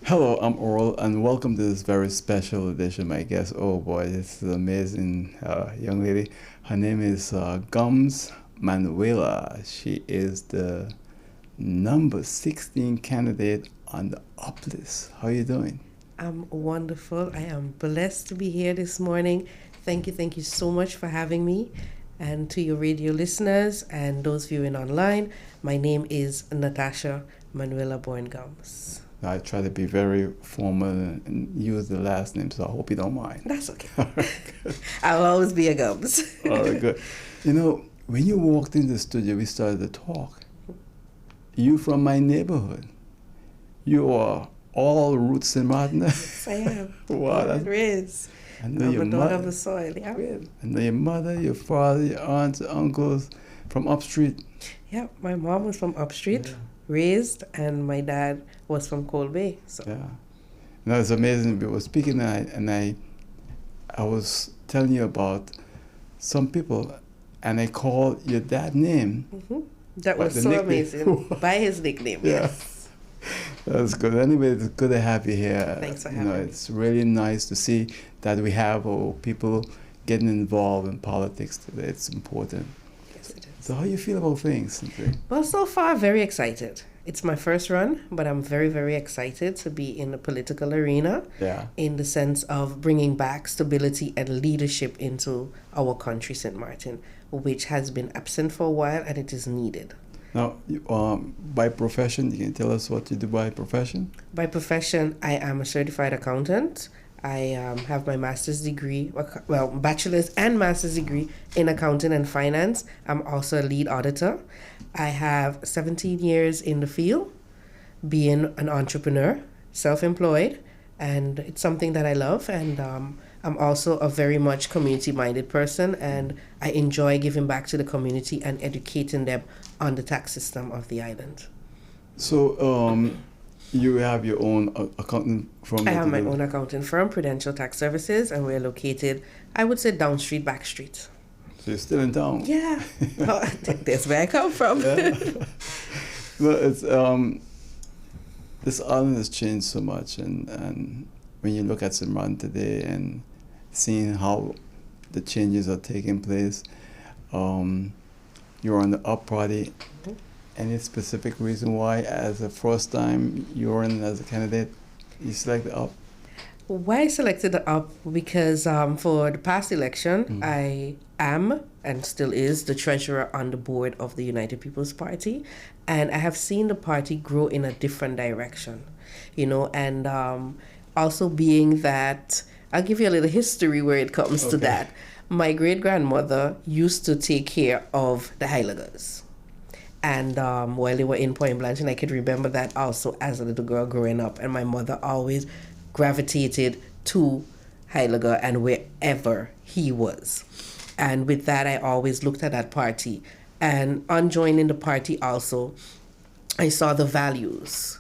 Hello, I'm Oral, and welcome to this very special edition. My guest, oh boy, this is an amazing young lady. Her name is Gumbs-Manuela. She is the number 16 candidate on the up list. How are you doing? I'm wonderful. I am blessed to be here this morning. Thank you so much for having me. And to your radio listeners and those viewing online, my name is Natasha Manuela Born Gums. I try to be very formal and use the last name, so I hope you don't mind. That's okay. I'll always be a Gums. All right, good. You know, when you walked in the studio, we started to talk. You from my neighborhood. You are all roots in Martin. Yes, I am. Wow, There is. I know I'm your a daughter mother. of the soil, yeah. I know your mother, your father, your aunts, uncles from upstreet. Yeah, my mom was from Upstreet, raised, and my dad was from Cold Bay. So Yeah. No, it's amazing. We were speaking and I was telling you about some people, and I called your dad's name. that But was the so nickname- amazing. By his nickname, Yeah. yes. That's good. Anyway, it's good to have you here. Thanks for You having know, me. it's really nice to see that we have people getting involved in politics today. It's important. Yes, it is. So how you feel about things? Well, so far, very excited. It's my first run, but I'm very, very excited to be in the political arena Yeah. in the sense of bringing back stability and leadership into our country, St. Martin, which has been absent for a while and it is needed. Now, by profession, you can tell us what you do by profession? By profession, I am a certified accountant. I have my master's degree, well, bachelor's and master's degree in accounting and finance. I'm also a lead auditor. I have 17 years in the field, being an entrepreneur, self-employed, and it's something that I love. And I'm also a very much community-minded person, and I enjoy giving back to the community and educating them on the tax system of the island. So, you have your own accounting firm? I have my own accounting firm, Prudential Tax Services, and we're located, I would say, down street, back street. So you're still in town? Yeah. That's where I come from. Yeah. Well, it's this island has changed so much, and when you look at Simran today and seeing how the changes are taking place, you're on the up party. Any specific reason why, as a first time you're in as a candidate, you select the up? Why I selected the up? Because for the past election, I am and still is the treasurer on the board of the United People's Party, and I have seen the party grow in a different direction, and also being that, I'll give you a little history where it comes to that. My great-grandmother used to take care of the Heiligers. And while they were in Point Blanche, and I could remember that also as a little girl growing up. And my mother always gravitated to Heiliger and wherever he was. And with that, I always looked at that party. And on joining the party also, I saw the values,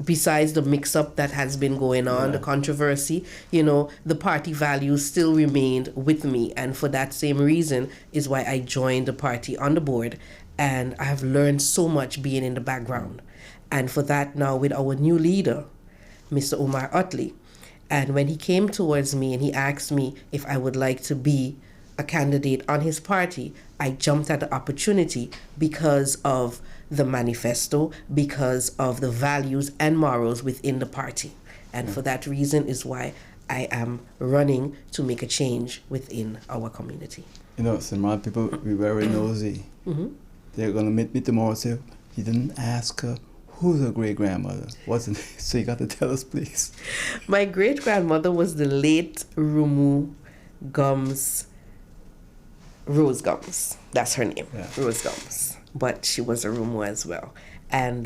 besides the mix-up that has been going on, the controversy, the party values still remained with me. And for that same reason is why I joined the party on the board. And I have learned so much being in the background. And for that now with our new leader, Mr. Omar Utley. And when he came towards me and he asked me if I would like to be a candidate on his party, I jumped at the opportunity because of the manifesto, because of the values and morals within the party. And for that reason is why I am running to make a change within our community. Simran, people be very nosy. They're going to meet me tomorrow and say, you didn't ask her who's her great-grandmother. What's the name? So you got to tell us, please. My great-grandmother was the late Rumu Gums, Rose Gums. That's her name, Rose Gums. But she was a Rumu as well. And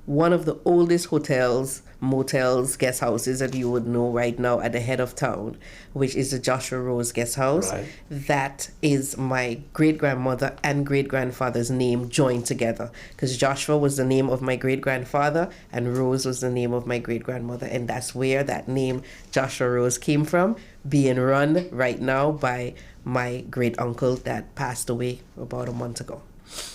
one of the oldest hotels, motels, guest houses that you would know right now at the head of town, which is the Joshua Rose Guest House. Right. That is my great-grandmother and great-grandfather's name joined together. Because Joshua was the name of my great-grandfather and Rose was the name of my great-grandmother. And that's where that name Joshua Rose came from, being run right now by my great-uncle that passed away about a month ago.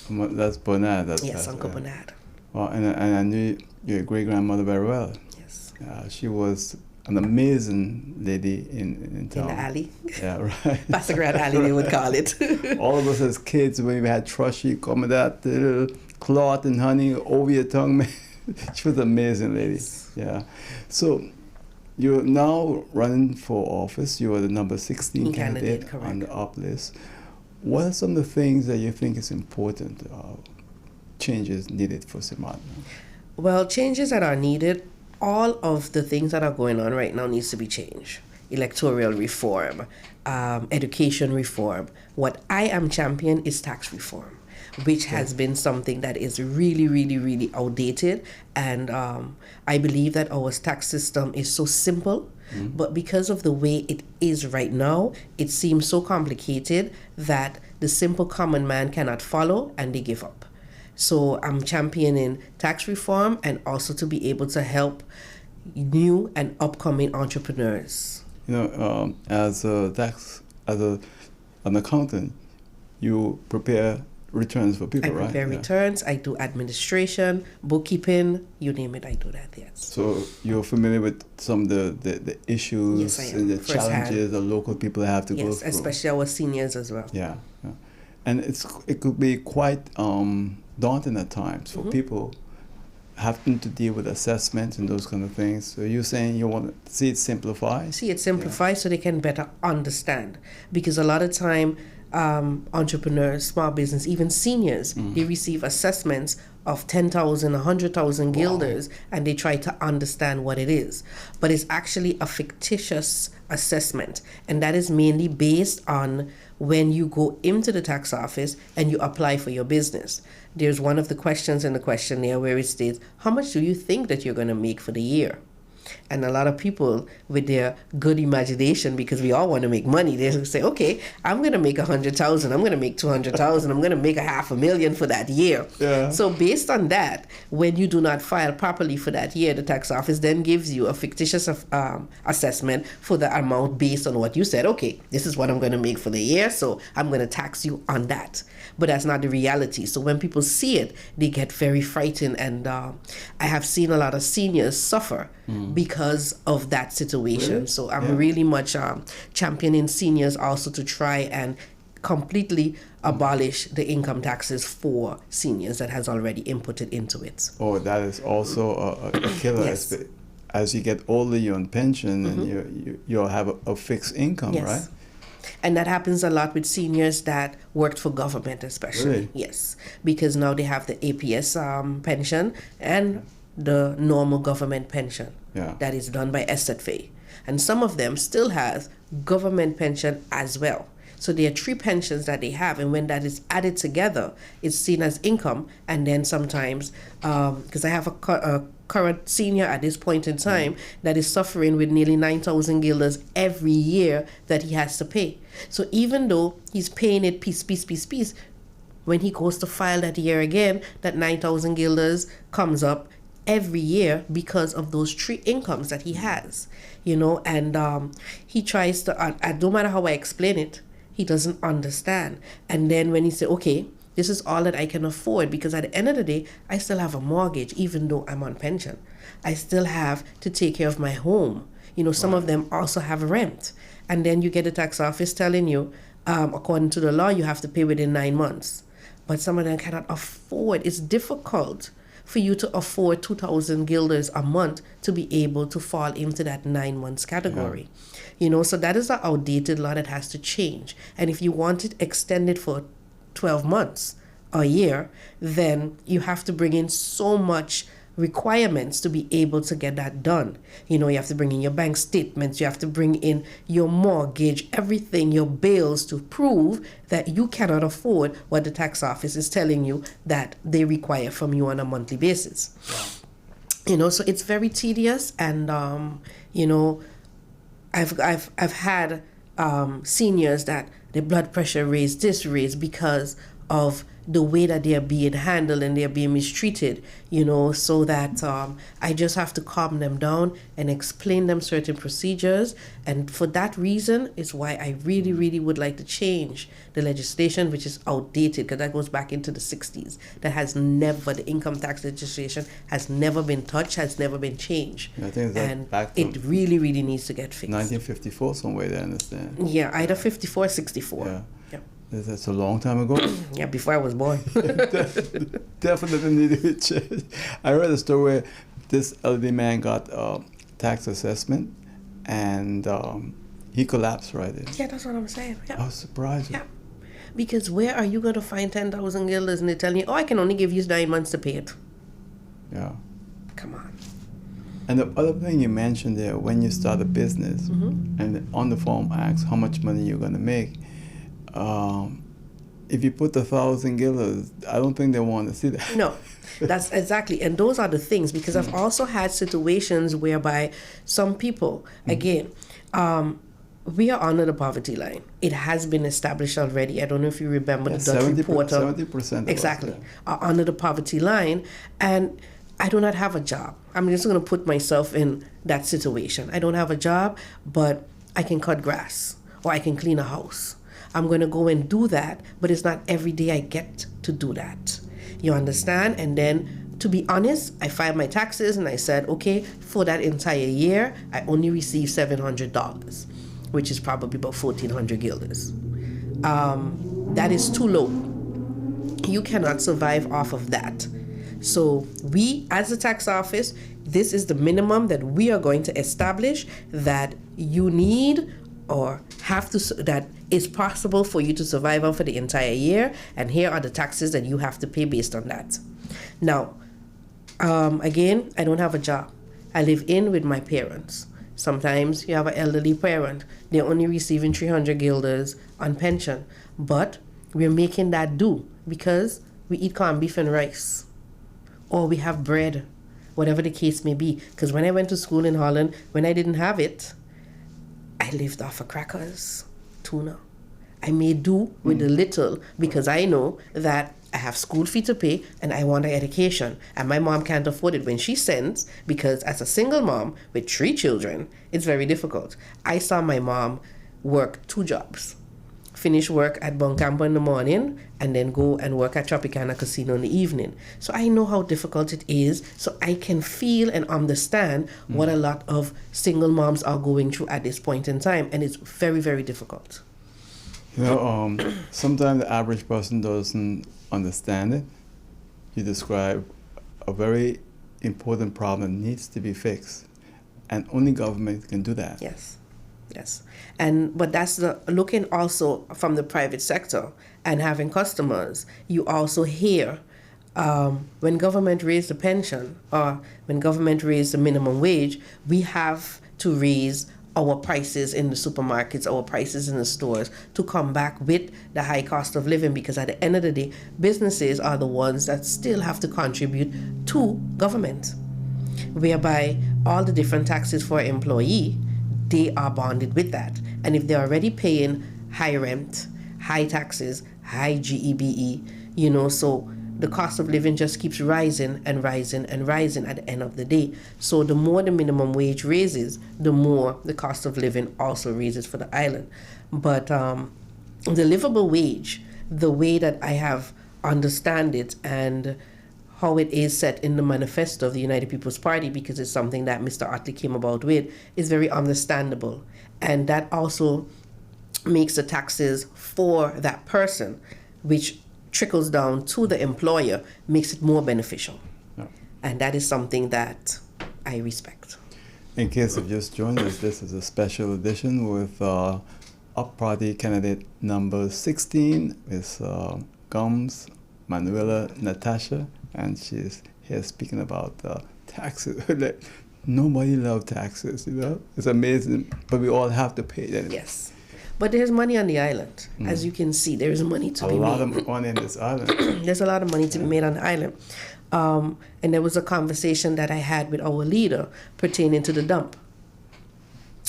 That's Bernard. Yes, Uncle Bernard. Well, and I knew your great-grandmother very well. Yes. She was an amazing lady in town. In the alley. Yeah, right. Pasagrad Alley, they would call it. All of us as kids, when we had thrush, she come with that little cloth and honey over your tongue, man. She was an amazing lady. Yeah. So you're now running for office. You are the number 16 candidate on the up list. What are some of the things that you think is important, changes needed for Simad? Well, changes that are needed, all of the things that are going on right now needs to be changed. Electoral reform, education reform. What I am champion is tax reform, which has been something that is really, really, really outdated. And I believe that our tax system is so simple, but because of the way it is right now, it seems so complicated that the simple common man cannot follow and they give up. So I'm championing tax reform and also to be able to help new and upcoming entrepreneurs. You know, as an accountant, you prepare returns for people, right? I prepare returns, I do administration, bookkeeping, you name it, I do that, yes. So you're familiar with some of the issues, yes, I am. And the Firsthand. Challenges that local people have to go through. Yes, especially our seniors as well. Yeah. And it could be quite daunting at times for people having to deal with assessments and those kind of things. So you're saying you want to see it simplified? See it simplified so they can better understand. Because a lot of time, entrepreneurs, small business, even seniors, they receive assessments of 10,000, 100,000 guilders, and they try to understand what it is. But it's actually a fictitious assessment, and that is mainly based on when you go into the tax office and you apply for your business. There's one of the questions in the questionnaire where it states, how much do you think that you're going to make for the year? And a lot of people with their good imagination, because we all want to make money, they say, okay, I'm going to make 100,000, I'm going to make 200,000, I'm going to make $500,000 for that year. Yeah. So based on that, when you do not file properly for that year, the tax office then gives you a fictitious assessment for the amount based on what you said. Okay, this is what I'm going to make for the year, so I'm going to tax you on that. But that's not the reality. So when people see it, they get very frightened. And I have seen a lot of seniors suffer because of that situation. Really? So I'm really much championing seniors also to try and completely abolish the income taxes for seniors that has already inputted into it. Oh, that is also a killer. Yes. As you get older, you're on pension and you'll have a fixed income, Yes. right? And that happens a lot with seniors that worked for government, especially. Really? Yes, because now they have the APS pension and the normal government pension that is done by SFA. And some of them still has government pension as well. So there are 3 pensions that they have, and when that is added together, it's seen as income. And then sometimes, because I have a current senior at this point in time that is suffering with nearly 9,000 guilders every year that he has to pay. So even though he's paying it piece, when he goes to file that year again, that 9,000 guilders comes up every year because of those 3 incomes that he has, and he tries to, no matter how I explain it, he doesn't understand. And then when he say, okay, this is all that I can afford, because at the end of the day, I still have a mortgage, even though I'm on pension. I still have to take care of my home. Some of them also have rent. And then you get the tax office telling you, according to the law, you have to pay within 9 months. But some of them cannot afford. It's difficult for you to afford 2,000 guilders a month to be able to fall into that 9 months category. So that is an outdated law that has to change. And if you want it extended for 12 months, a year, then you have to bring in so much requirements to be able to get that done. You have to bring in your bank statements, you have to bring in your mortgage, everything, your bills, to prove that you cannot afford what the tax office is telling you that they require from you on a monthly basis. So it's very tedious, and I've had seniors that their blood pressure raised because of the way that they are being handled and they are being mistreated, so that I just have to calm them down and explain them certain procedures. And for that reason is why I really, really would like to change the legislation, which is outdated, because that goes back into the 60s. The income tax legislation has never been touched, has never been changed. I think and back to it really, really needs to get fixed. 1954 somewhere, I understand. Yeah, either 54 or 64. Yeah. Yeah. That's a long time ago. Yeah, before I was born. Definitely need to be changed. I read a story where this elderly man got tax assessment and he collapsed right in. Yeah, that's what I'm saying. Yeah. I was surprised. Yeah. Because where are you going to find 10,000 guilders and they're telling you, I can only give you 9 months to pay it? Yeah. Come on. And the other thing you mentioned there, when you start a business and on the form asks how much money you're going to make, if you put 1,000 guilders, I don't think they want to see that. No, that's exactly. And those are the things, because I've also had situations whereby some people, again, we are under the poverty line. It has been established already. I don't know if you remember the Dutch reporter. 70% exactly of us, are under the poverty line, and I do not have a job. I'm just going to put myself in that situation. I don't have a job, but I can cut grass or I can clean a house. I'm going to go and do that, but it's not every day I get to do that. You understand? And then, to be honest, I filed my taxes and I said, okay, for that entire year, I only received $700, which is probably about 1,400 guilders. That is too low. You cannot survive off of that. So we, as the tax office, this is the minimum that we are going to establish that you need or have to, that is possible for you to survive on for the entire year. And here are the taxes that you have to pay based on that. Now, again, I don't have a job. I live in with my parents. Sometimes you have an elderly parent. They're only receiving 300 guilders on pension. But we're making that do because we eat corned beef and rice. Or we have bread, whatever the case may be. Because when I went to school in Holland, when I didn't have it, I lived off of crackers, tuna. I made do with the little because I know that I have school fee to pay and I want an education. And my mom can't afford it when she sends, because as a single mom with 3 children, it's very difficult. I saw my mom work 2 jobs. Finish work at Boncampo in the morning and then go and work at Tropicana Casino in the evening. So I know how difficult it is. So I can feel and understand what a lot of single moms are going through at this point in time. And it's very, very difficult. Sometimes the average person doesn't understand it. You describe a very important problem that needs to be fixed. And only government can do that. Yes. Yes. But that's looking also from the private sector and having customers. You also hear when government raised the pension or when government raised the minimum wage, we have to raise our prices in the supermarkets, our prices in the stores to come back with the high cost of living, because at the end of the day, businesses are the ones that still have to contribute to government, whereby all the different taxes for an employee, they are bonded with that. And if they're already paying high rent, high taxes, high GEBE, so the cost of living just keeps rising and rising and rising at the end of the day. So the more the minimum wage raises, the more the cost of living also raises for the island. But the livable wage, the way that I have understand it and how it is set in the manifesto of the United People's Party, because it's something that Mr. Otley came about with, is very understandable. And that also makes the taxes for that person, which trickles down to the employer, makes it more beneficial. Yeah. And that is something that I respect. In case you've just joined us, this is a special edition with Up Party candidate number 16. It's Gumbs-Manuela Natasha, and she's here speaking about taxes. Nobody loves taxes, It's amazing, but we all have to pay them. Yes. But there's money on the island. As you can see, there is money to be made. A lot of money in this island. There's a lot of money to be made on the island. And there was a conversation that I had with our leader pertaining to the dump.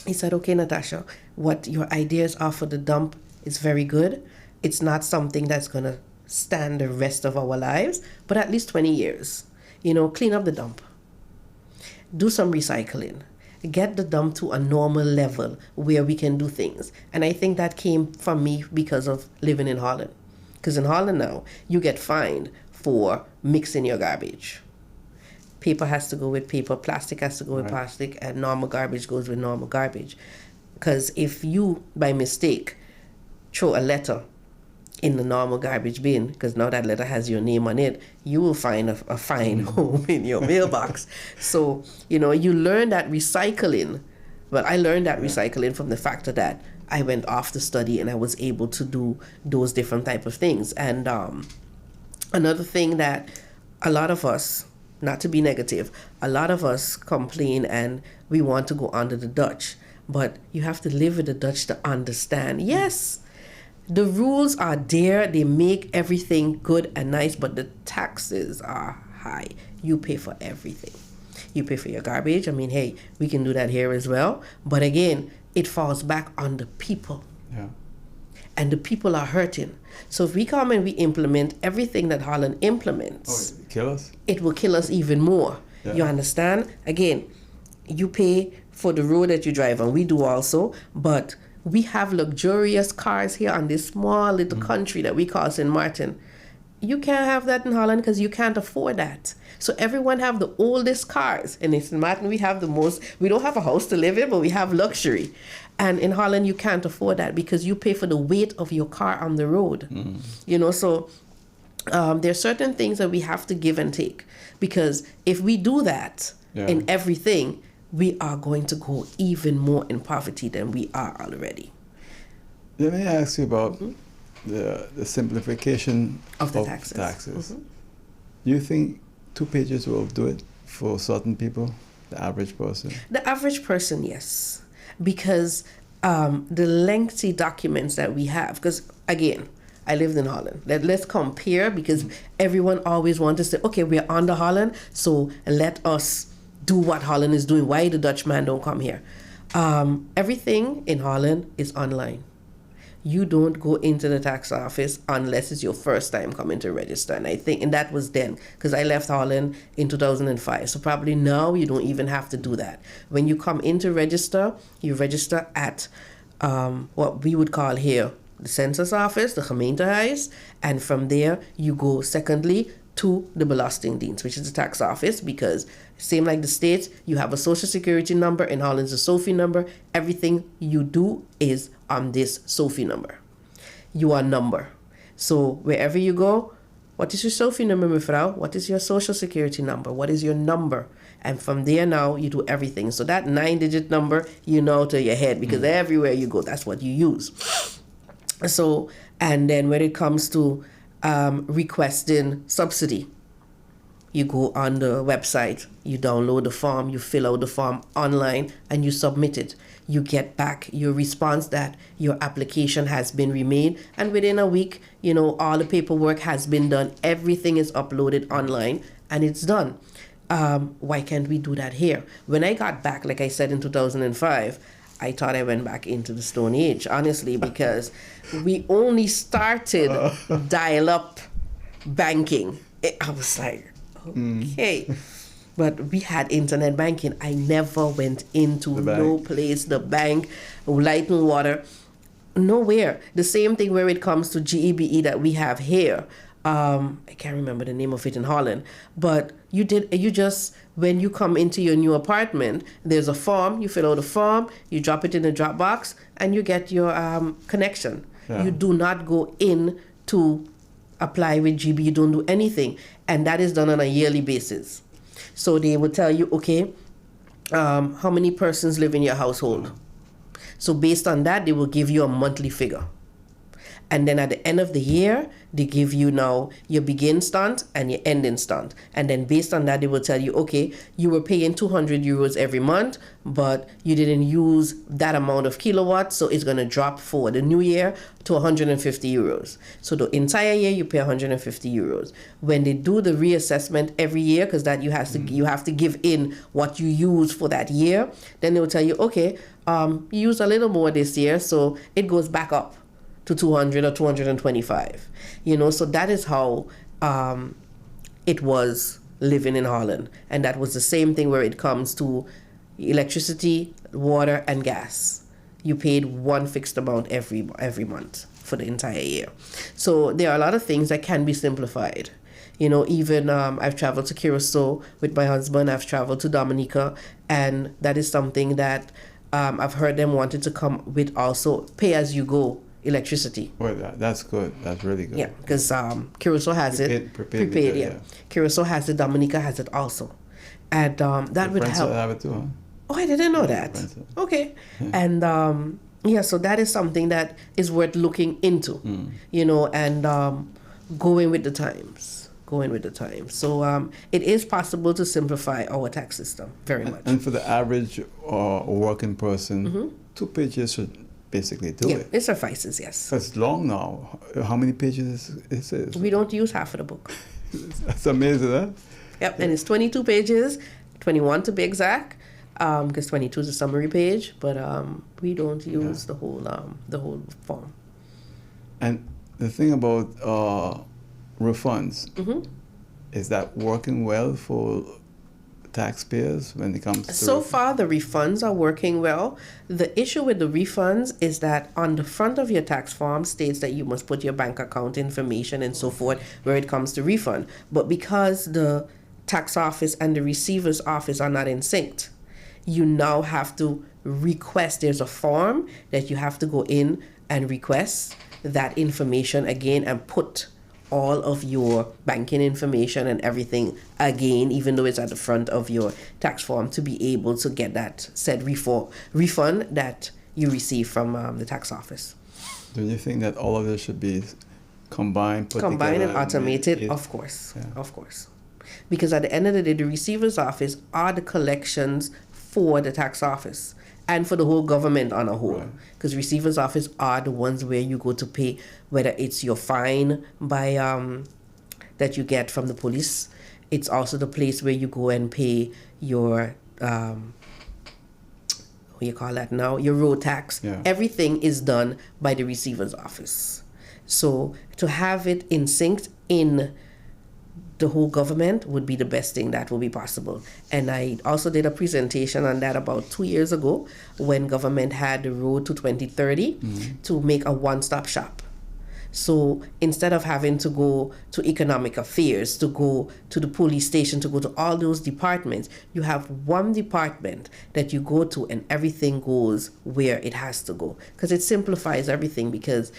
He said, okay, Natasha, what your ideas are for the dump is very good. It's not something that's going to stand the rest of our lives, but at least 20 years. Clean up the dump. Do some recycling. Get the dump to a normal level where we can do things. And I think that came from me because of living in Holland. Because in Holland now, you get fined for mixing your garbage. Paper has to go with paper, plastic has to go with plastic, and normal garbage goes with normal garbage. Because if you, by mistake, throw a letter in the normal garbage bin, because now that letter has your name on it, you will find a fine home in your mailbox. So, you learn that recycling. Well, I learned that recycling from the factor that I went off to study and I was able to do those different type of things. And another thing that a lot of us, not to be negative, a lot of us complain and we want to go under the Dutch. But you have to live with the Dutch to understand. Yes, the rules are there. They make everything good and nice, but the taxes are high. You pay for everything. You pay for your garbage. I mean, hey, we can do that here as well. But again, it falls back on the people. Yeah. And the people are hurting. So if we come and we implement everything that Holland implements, it will kill us? It will kill us even more. Yeah. You understand? Again, you pay for the road that you drive on. We do also, but we have luxurious cars here on this small little country that we call St. Martin. You can't have that in Holland because you can't afford that. So everyone have the oldest cars. And in St. Martin, we have the most. We don't have a house to live in, but we have luxury. And in Holland, you can't afford that because you pay for the weight of your car on the road. So there are certain things that we have to give and take. Because if we do that in everything, we are going to go even more in poverty than we are already. Let me ask you about the simplification of the taxes. Do you think 2 pages will do it for certain people, the average person? The average person, yes. Because the lengthy documents that we have, because again, I lived in Holland. Let's compare, because everyone always wants to say, okay, we're under Holland, so let us do what Holland is doing. Why the Dutch man don't come here? Everything in Holland is online. You don't go into the tax office unless it's your first time coming to register. And that was then, because I left Holland in 2005. So probably now you don't even have to do that. When you come in to register, you register at what we would call here the census office, the gemeentehuis. And from there, you go secondly to the Belastingdienst, which is the tax office, because same like the States, you have a social security number. In Holland's a SOFI number. Everything you do is on this SOFI number. You are number. So wherever you go, what is your SOFI number, mevrouw? What is your social security number? What is your number? And from there now, you do everything. So that 9-digit number, you know to your head, because everywhere you go, that's what you use. So, and then when it comes to requesting subsidy, you go on the website, you download the form, you fill out the form online, and you submit it. You get back your response that your application has been remade, and within a week, all the paperwork has been done. Everything is uploaded online, and it's done. Why can't we do that here? When I got back, like I said, in 2005, I thought I went back into the Stone Age, honestly, because we only started dial-up banking. I was like, okay. But we had internet banking. I never went into no place, the bank, light and water, nowhere. The same thing where it comes to GEBE that we have here. I can't remember the name of it in Holland, but you just, when you come into your new apartment, there's a form, you fill out a form, you drop it in the drop box, and you get your connection. Yeah. You do not go in to apply with GB, you don't do anything. And that is done on a yearly basis. So they will tell you, okay, how many persons live in your household? So based on that, they will give you a monthly figure. And then at the end of the year, they give you now your begin stunt and your ending stunt. And then based on that, they will tell you, okay, you were paying 200 euros every month, but you didn't use that amount of kilowatts, so it's going to drop for the new year to 150 euros. So the entire year, you pay 150 euros. When they do the reassessment every year, because that you have to give in what you use for that year, then they will tell you, okay, you used a little more this year, so it goes back up. to 200 or 225. So that is how it was living in Holland. And that was the same thing where it comes to electricity, water, and gas. You paid one fixed amount every month for the entire year. So there are a lot of things that can be simplified. Even I've traveled to Curacao with my husband. I've traveled to Dominica, and that is something that I've heard them wanted to come with also pay-as-you-go electricity. Well, that's good. That's really good. Yeah, because Curacao has prepaid. Yeah. Curacao has it. Dominica has it also, and that would help. Have it too, huh? Oh, I didn't know that. Okay, and so that is something that is worth looking into. And going with the times. So it is possible to simplify our tax system very much. And for the average working person, 2 pages should basically do it. It suffices, yes. It's long now. How many pages is it? We don't use half of the book. That's amazing, huh? Yep, and it's 22 pages, 21 to be exact, because 22 is a summary page, but we don't use the whole form. And the thing about refunds, is that working well for taxpayers when it comes to... So far, the refunds are working well. The issue with the refunds is that on the front of your tax form states that you must put your bank account information and so forth where it comes to refund. But because the tax office and the receiver's office are not in sync, you now have to request. There's a form that you have to go in and request that information again and put all of your banking information and everything again, even though it's at the front of your tax form, to be able to get that said refund that you receive from the tax office. Do you think that all of this should be combined and automated? Of course. Because at the end of the day, the receiver's office are the collections for the tax office and for the whole government on a whole. Because receiver's office are the ones where you go to pay, whether it's your fine by that you get from the police. It's also the place where you go and pay your what you call that now, your road tax. Everything is done by the receiver's office. So to have it in sync in the whole government would be the best thing that will be possible. And I also did a presentation on that about 2 years ago when government had the road to 2030 to make a one-stop shop. So instead of having to go to economic affairs, to go to the police station, to go to all those departments, you have one department that you go to and everything goes where it has to go. Because it simplifies everything, because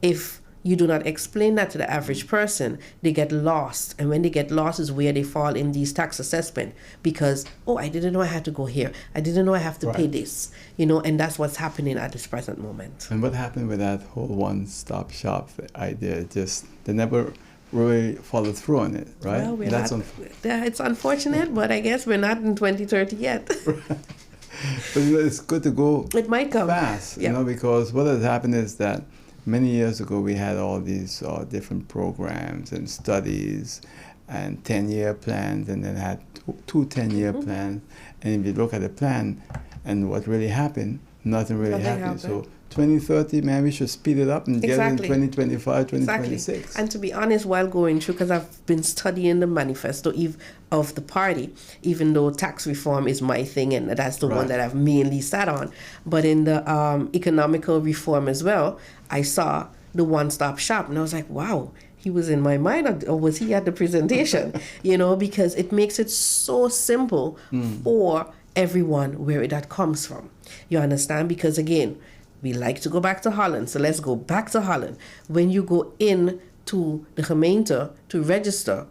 if you do not explain that to the average person, they get lost. And when they get lost is where they fall in these tax assessment, because, I didn't know I had to go here. I didn't know I have to pay this, and that's what's happening at this present moment. And what happened with that whole one-stop shop idea? They never really followed through on it, right? Well, it's unfortunate, but I guess we're not in 2030 yet. But it's good to go it might come fast, because what has happened is that many years ago, we had all these different programs and studies and 10-year plans, and then had two 10-year plans. And if you look at the plan and what really happened, nothing really happened. So 2030, man, we should speed it up and get it in 2025, 2026. And to be honest, while going through, because I've been studying the manifesto of the party, even though tax reform is my thing and that's the one that I've mainly sat on. But in the economical reform as well, I saw the one-stop shop and I was like, wow, he was in my mind, or was he at the presentation? Because it makes it so simple for everyone where that comes from. You understand? Because again, we like to go back to Holland, so let's go back to Holland. When you go in to the gemeente to register,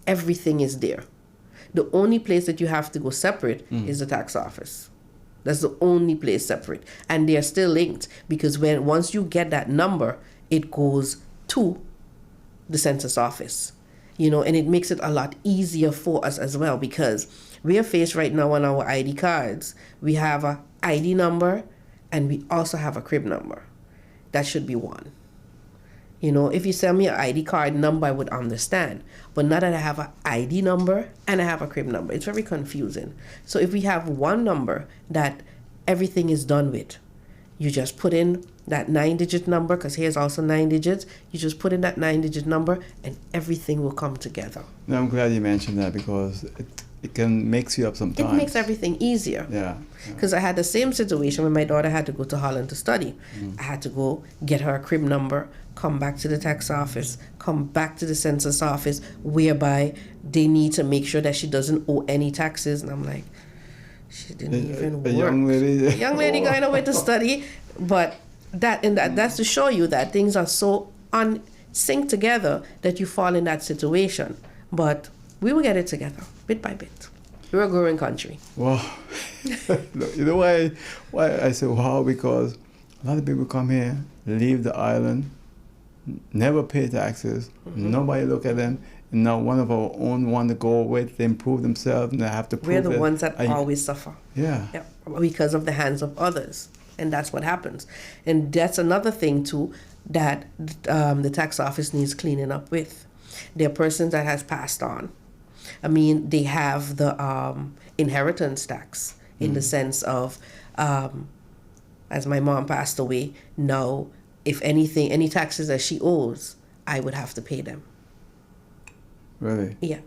everything is there. The only place that you have to go separate is the tax office. That's the only place separate. And they're still linked, because once you get that number, it goes to the census office. And it makes it a lot easier for us as well, because we are faced right now on our ID cards. We have a ID number and we also have a crib number. That should be one. If you send me an ID card number, I would understand. But now that I have an ID number and I have a crib number, it's very confusing. So if we have one number that everything is done with, You just put in that 9-digit number, because here's also 9 digits. You just put in that 9-digit number and everything will come together. No, I'm glad you mentioned that because it can mix you up sometimes. It makes everything easier. Yeah. Because I had the same situation when my daughter had to go to Holland to study. I had to go get her a crib number, come back to the tax office, come back to the census office, whereby they need to make sure that she doesn't owe any taxes. And I'm like, she didn't even work. A young lady Going away to study. But that's to show you that things are so synced together that you fall in that situation. But we will get it together, bit by bit. We're a growing country. Wow. You know why I say wow? Because a lot of people come here, leave the island, never pay taxes, nobody look at them, and now one of our own want to go away to improve themselves, and they have to prove We're the ones that always suffer. Yeah. Because of the hands of others. And that's what happens. And that's another thing, too, that the tax office needs cleaning up with. There are persons that has passed on. I mean, they have the inheritance tax in the sense of, as my mom passed away, now, if anything, any taxes that she owes, I would have to pay them. Really? Yeah,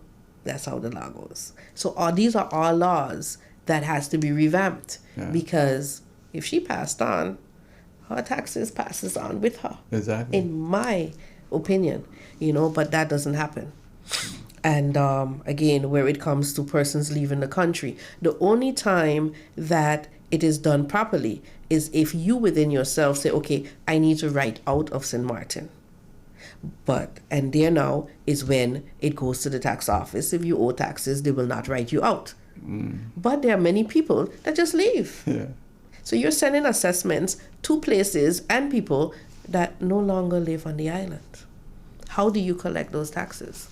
that's how the law goes. So these are all laws that has to be revamped because if she passed on, her taxes passes on with her. Exactly. In my opinion, but that doesn't happen. And again, where it comes to persons leaving the country, the only time that it is done properly is if you within yourself say, okay, I need to write out of St. Martin. And there now is when it goes to the tax office. If you owe taxes, they will not write you out. But there are many people that just leave. Yeah. So you're sending assessments to places and people that no longer live on the island. How do you collect those taxes?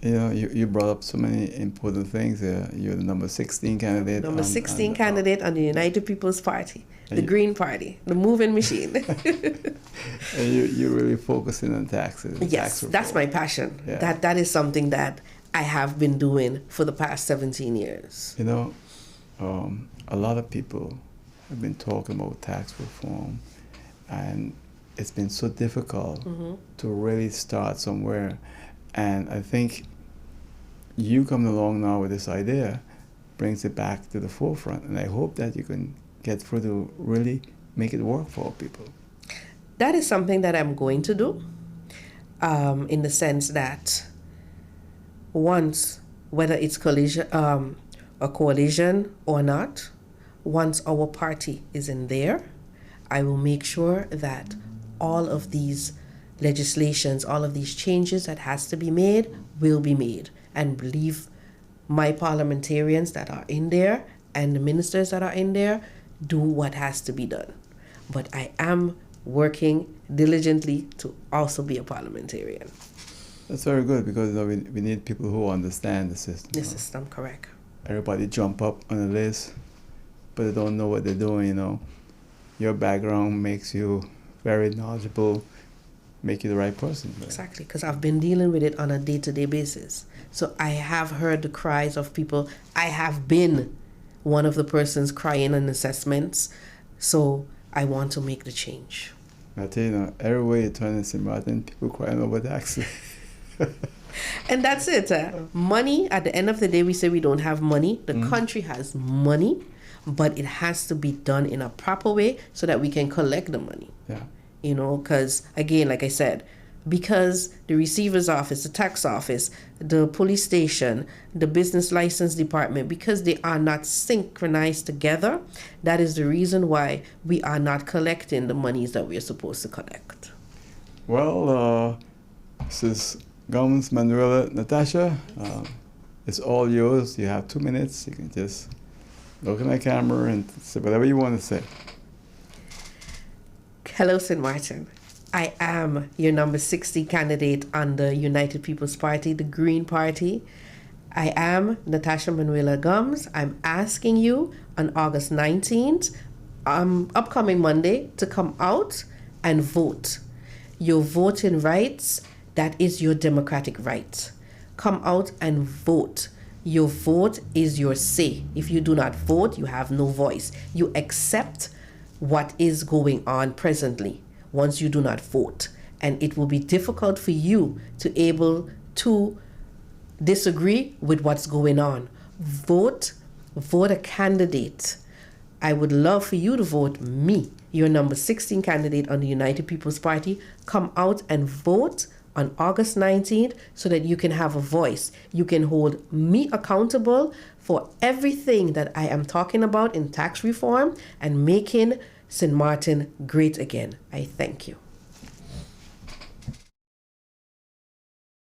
You brought up so many important things there. You're the number 16 candidate. Number 16 candidate on the United People's Party, the Green Party, the moving machine. And you're really focusing on taxes. Yes, that's my passion. Yeah. That is something that I have been doing for the past 17 years. A lot of people have been talking about tax reform, and it's been so difficult to really start somewhere. And I think you coming along now with this idea brings it back to the forefront. And I hope that you can get through to really make it work for people. That is something that I'm going to do, in the sense that once, whether it's a coalition or not, once our party is in there, I will make sure that all of these legislations, all of these changes that has to be made will be made. And believe my parliamentarians that are in there and the ministers that are in there do what has to be done. But I am working diligently to also be a parliamentarian. That's very good because we need people who understand the system. The system, correct. Everybody jump up on the list, but they don't know what they're doing, Your background makes you very knowledgeable, make you the right person. Right? Exactly, because I've been dealing with it on a day-to-day basis. So I have heard the cries of people. I have been one of the persons crying on assessments. So I want to make the change. I tell you, everywhere you turn in St. Martin, people crying over taxes. And that's it. Money, at the end of the day, we say we don't have money. The country has money, but it has to be done in a proper way so that we can collect the money. Yeah. Because, again, like I said, because the receiver's office, the tax office, the police station, the business license department, because they are not synchronized together, that is the reason why we are not collecting the monies that we are supposed to collect. Well, this is Gumbs-Manuela. Natasha, it's all yours. You have 2 minutes. You can just look in the camera and say whatever you want to say. Hello, St. Martin. I am your number 60 candidate on the United People's Party, the Green Party. I am Natasha Manuela Gumbs. I'm asking you on August 19th, upcoming Monday, to come out and vote. Your voting rights, that is your democratic right. Come out and vote. Your vote is your say. If you do not vote, you have no voice. You accept what is going on presently once you do not vote. And it will be difficult for you to able to disagree with what's going on. Vote a candidate. I would love for you to vote me, your number 16 candidate on the United People's Party. Come out and vote on August 19th so that you can have a voice. You can hold me accountable for everything that I am talking about in tax reform and making St. Martin great again. I thank you.